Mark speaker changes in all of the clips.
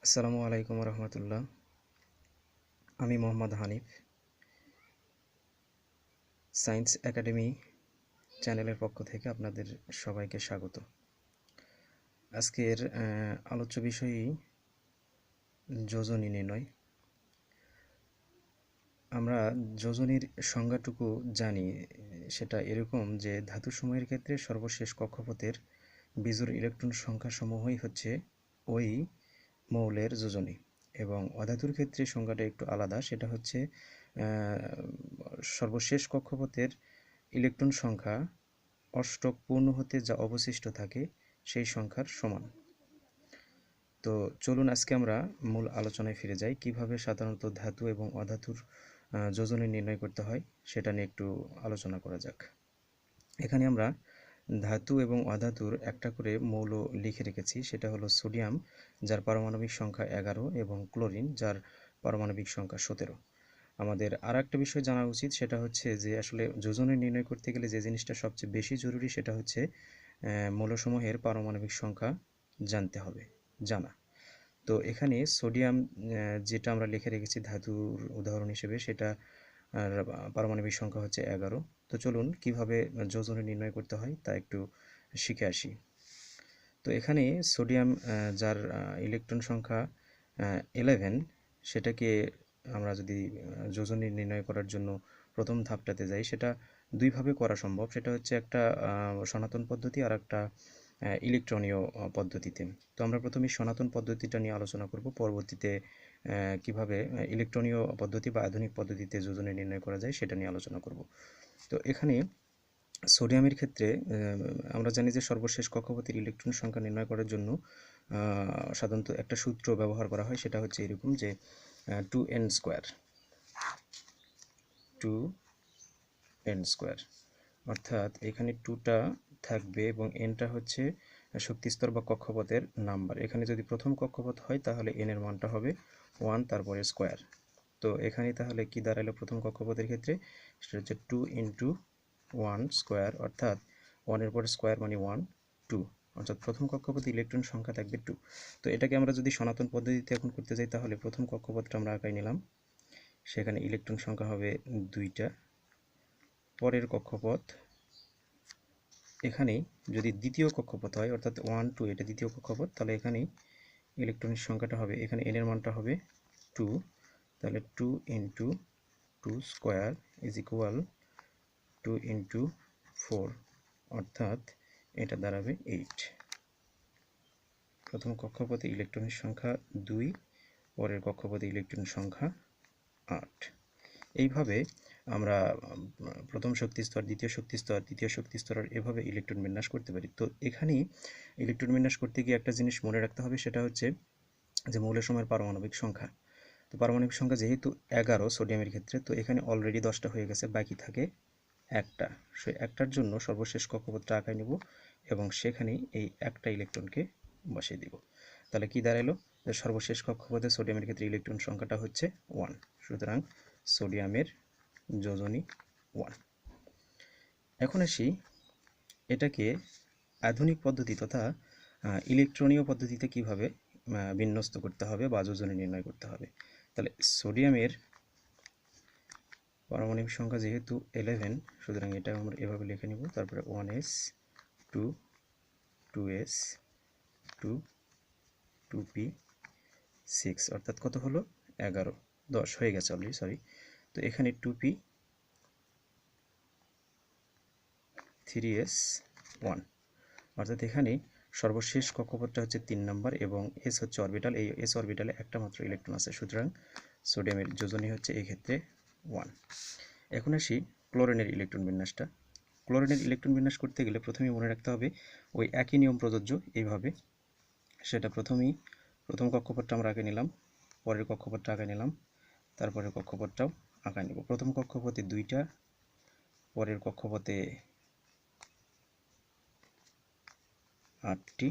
Speaker 1: আসসালামু আলাইকুম রহমতুল্লাহ। আমি মোহাম্মদ হানিফ। সায়েন্স একাডেমি চ্যানেলের পক্ষ থেকে আপনাদের সবাইকে স্বাগত। আজকের আলোচ্য বিষয়ই যোজনী নির্ণয়। আমরা যোজনীর সংজ্ঞাটুকু জানি, সেটা এরকম যে ধাতুসমূহের ক্ষেত্রে সর্বশেষ কক্ষপথের বিজোড় ইলেকট্রন সংখ্যাসমূহই হচ্ছে ওই মৌলের যোজনী, এবং অধাতুর ক্ষেত্রে সংজ্ঞাটা একটু আলাদা। সেটা হচ্ছে সর্বশেষ কক্ষপথের ইলেকট্রন সংখ্যা অষ্টক পূর্ণ হতে যা অবশিষ্ট থাকে সেই সংখ্যার সমান। তো চলুন আজকে আমরা মূল আলোচনায় ফিরে যাই, কিভাবে সাধারণত ধাতু এবং অধাতুর যোজনী নির্ণয় করতে হয় সেটা নিয়ে একটু আলোচনা করা যাক। এখানে আমরা ধাতু এবং অধাতুর একটা করে মৌল লিখে রেখেছি। সেটা হলো সোডিয়াম, যার পারমাণবিক সংখ্যা 11, এবং ক্লোরিন, যার পারমাণবিক সংখ্যা 17। আমাদের আর একটা বিষয় জানা উচিত, সেটা হচ্ছে যে আসলে যোজনী নির্ণয় করতে গেলে যে জিনিসটা সবচেয়ে বেশি জরুরি সেটা হচ্ছে মৌলসমূহের পারমাণবিক সংখ্যা জানতে হবে, জানা। তো এখানে সোডিয়াম যেটা আমরা লিখে রেখেছি ধাতুর উদাহরণ হিসেবে, সেটা আর পারমাণবিক সংখ্যা হচ্ছে 11। তো চলুন কিভাবে যোজনী নির্ণয় করতে হয় তা একটু শিখে আসি। তো এখানে সোডিয়াম, যার ইলেকট্রন সংখ্যা 11, সেটাকে আমরা যদি যোজনী নির্ণয় করার জন্য প্রথম ধাপটাতে যাই, সেটা দুইভাবে করা সম্ভব। সেটা হচ্ছে একটা সনাতন পদ্ধতি আর একটা ইলেকট্রনীয় পদ্ধতিতে। তো আমরা প্রথমে সনাতন পদ্ধতিটা নিয়ে আলোচনা করব, পরবর্তীতে কিভাবে ইলেকট্রনীয় পদ্ধতি বা আধুনিক পদ্ধতিতে যোজনী নির্ণয় করা যায় সেটা নিয়ে আলোচনা করব। তো এখানে সোডিয়ামের ক্ষেত্রে আমরা জানি যে সর্বশেষ কক্ষপথের ইলেকট্রন সংখ্যা নির্ণয় করার জন্য সাধারণত একটা সূত্র ব্যবহার করা হয়। সেটা হচ্ছে এরকম যে 2n স্কোয়ার, 2n স্কোয়ার, অর্থাৎ এখানে 2টা থাকবে এবং nটা হচ্ছে শক্তিস্তর বা কক্ষপথের নাম্বার। এখানে যদি প্রথম কক্ষপথ হয় তাহলে n এর মানটা হবে 1, তারপরে স্কোয়ার। তো এখানে তাহলে কি দাঁড়ালো প্রথম কক্ষপথের ক্ষেত্রে? সেটা হচ্ছে 2 ইন্টু 1 স্কোয়ার, অর্থাৎ 1 এর পরে স্কোয়ার মানে 1, 2, অর্থাৎ প্রথম কক্ষপথে ইলেকট্রন সংখ্যা থাকবে 2। তো এটাকে আমরা যদি সনাতন পদ্ধতিতে এখন করতে যাই, তাহলে প্রথম কক্ষপথটা আমরা আঁকাই নিলাম, সেখানে ইলেকট্রন সংখ্যা হবে 2টা। পরের কক্ষপথ, এখানে যদি দ্বিতীয় কক্ষপথ হয়, অর্থাৎ 1, 2, এটা দ্বিতীয় কক্ষপথ, তাহলে এখানেই ইলেকট্রনের সংখ্যাটা হবে, এখানে n এর মানটা হবে 2, তাহলে 2 into 2 square is equal 2 into 4, অর্থাৎ এটা দাঁড়াবে 8। প্রথম কক্ষপথে ইলেকট্রনের সংখ্যা 2, পরের কক্ষপথে ইলেকট্রনের সংখ্যা 8। এইভাবে আমরা প্রথম শক্তিস্তর, দ্বিতীয় শক্তিস্তর, তৃতীয় শক্তিস্তর, এভাবে ইলেকট্রন বিন্যাস করতে পারি। তো এখানে ইলেকট্রন বিন্যাস করতে গিয়ে একটা জিনিস মনে রাখতে হবে, সেটা হচ্ছে যে মৌলসমূহের পারমাণবিক সংখ্যা। তো পারমাণবিক সংখ্যা যেহেতু 11 সোডিয়ামের ক্ষেত্রে, তো এখানে অলরেডি 10টা হয়ে গেছে, বাকি থাকে একটা। সেই একটার জন্য সর্বশেষ কক্ষপথটা আঁকায় নেব এবং সেখানে এই একটা ইলেকট্রনকে বসিয়ে দিব। তাহলে কি দাঁড়ালো? যে সর্বশেষ কক্ষপথে সোডিয়ামের ক্ষেত্রে ইলেকট্রন সংখ্যাটা হচ্ছে 1, সুতরাং সোডিয়ামের যোজনী 1। এখন আসি এটাকে আধুনিক পদ্ধতি তথা ইলেকট্রনীয় পদ্ধতিতে কিভাবে বিন্যস্ত করতে হবে বা যোজনী নির্ণয় করতে হবে। তাহলে সোডিয়ামের পারমাণবিক সংখ্যা যেহেতু 11, সুতরাং এটা আমরা এভাবে লিখে নিব, তারপরে 1s 2 2s 2 2p 6, অর্থাৎ কত হলো? 11, 10 হয়ে গেছে অলরেডি, সরি। তো এখানে 2p 3s 1, অর্থাৎ এখানে সর্বশেষ কক্ষপথটা হচ্ছে 3 নম্বর এবং s হচ্ছে অরবিটাল। এই s অরবিটালে একটা মাত্র ইলেকট্রন আছে, সুতরাং সোডিয়ামের যোজনী হচ্ছে এই ক্ষেত্রে 1। এখন আসি ক্লোরিনের ইলেকট্রন বিন্যাসটা। ক্লোরিনের ইলেকট্রন বিন্যাস করতে গেলে প্রথমেই মনে রাখতে হবে ওই একই নিয়ম প্রযোজ্য এইভাবে। সেটা প্রথম কক্ষপথটা আমরা আঁকে নিলাম, পরের কক্ষপথটা আঁকে নিলাম, তারপরের কক্ষপথটাও আঁকা নিব। প্রথম কক্ষপথে 2টা, পরের কক্ষপথে 8টি,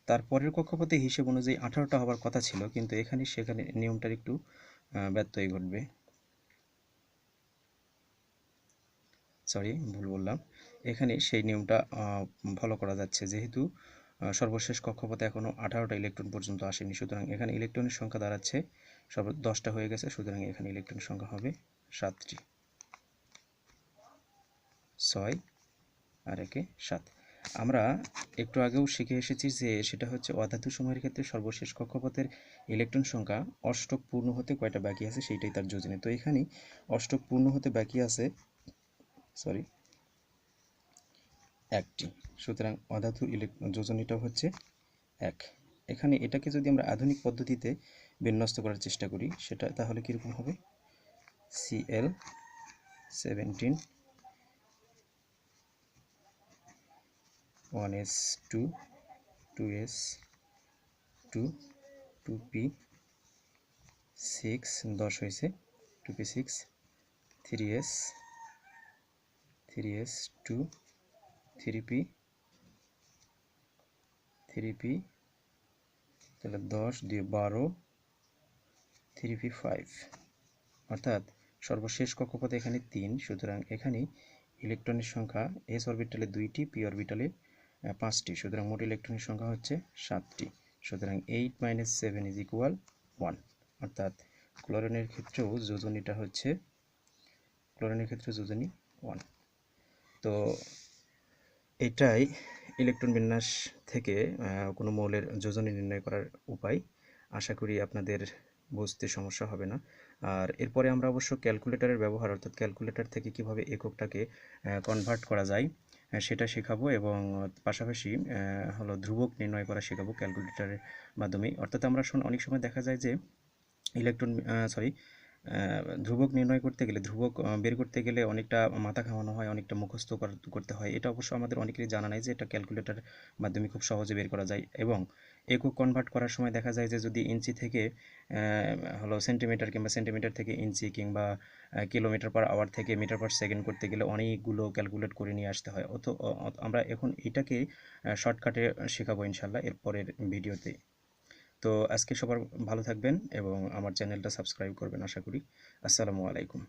Speaker 1: তারপরের কক্ষপথে হিসেব অনুযায়ী 18টা হবার কথা ছিল, কিন্তু সেখানে নিয়মটার একটু ব্যত্যয় ঘটবে, সরি ভুল বললাম। এখানে সেই নিয়মটা ফলো করা যাচ্ছে, যেহেতু সর্বশেষ কক্ষপথে এখনও 18টা ইলেকট্রন পর্যন্ত আসেনি, সুতরাং এখানে ইলেকট্রনের সংখ্যা দাঁড়াচ্ছে 10টা হয়ে গেছে, সুতরাং এখানে ইলেকট্রনের সংখ্যা হবে 7টি। 6 আর 1 7। আমরা একটু আগেও শিখে এসেছি যে সেটা হচ্ছে অধাতু সমূহের ক্ষেত্রে সর্বশেষ কক্ষপথের ইলেকট্রন সংখ্যা অষ্টক পূর্ণ হতে কয়টা বাকি আছে সেইটাই তার যোজনী। তো এখানে অষ্টক পূর্ণ হতে বাকি আছে একটি, সুতরাং অধাতুর যোজনীটা হচ্ছে 1। এখানে এটাকে যদি আমরা আধুনিক পদ্ধতিতে বিন্যস্ত করার চেষ্টা করি সেটা তাহলে কীরকম হবে, Cl17 1s2 2s2 2p 6 10 হয়েছে 2p6 3s 3s2 3p 3p তাহলে 10 দিয়ে 12 3p5, অর্থাৎ সর্বশেষ কক্ষপথে এখানে 3, সুতরাং এখানে ইলেকট্রনের সংখ্যা s অরবিটালে 2টি, p অরবিটালে 5টি, সুতরাং মোট ইলেকট্রনের সংখ্যা হচ্ছে 7টি। সুতরাং 8 - 7 = 1, অর্থাৎ ক্লোরিনের ক্ষেত্রেও যোজনীটা হচ্ছে যোজনী 1। তো এটাই ইলেকট্রন বিন্যাস থেকে কোনো মৌলের যোজনী নির্ণয় করার উপায়। আশা করি আপনাদের বুঝতে সমস্যা হবে না। আর এরপরে আমরা অবশ্য ক্যালকুলেটরের ব্যবহার, অর্থাৎ ক্যালকুলেটর থেকে কিভাবে এককটাকে কনভার্ট করা যায় সেটা শেখাবো, এবং পাশাপাশি হলো ধ্রুবক নির্ণয় করা শেখাবো ক্যালকুলেটরের মাধ্যমে। অর্থাৎ আমরা অনেক সময় দেখা যায় যে ধ্রুবক নির্ণয় করতে গেলে, ধ্রুবক বের করতে গেলে অনেকটা মাথা ঘামানো হয়, অনেকটা মুখস্থ করতে হয়। এটা অবশ্য আমাদের অনেকেরই জানা নাই যে এটা ক্যালকুলেটর মাধ্যমে খুব সহজে বের করা যায়। এবং একক কনভার্ট করার সময় দেখা যায় যে যদি ইঞ্চি থেকে সেন্টিমিটার, কিংবা সেন্টিমিটার থেকে ইঞ্চি, কিংবা কিলোমিটার পার আওয়ার থেকে মিটার পার সেকেন্ড করতে গেলে অনেকগুলো ক্যালকুলেট করে নিয়ে আসতে হয়। আমরা এখন এটাকে শর্টকাটে শেখাবো ইনশাল্লাহ এরপরের ভিডিওতে। তো আজকে সবার ভালো থাকবেন এবং আমার চ্যানেলটা সাবস্ক্রাইব করবেন আশা করি। আসসালামু আলাইকুম।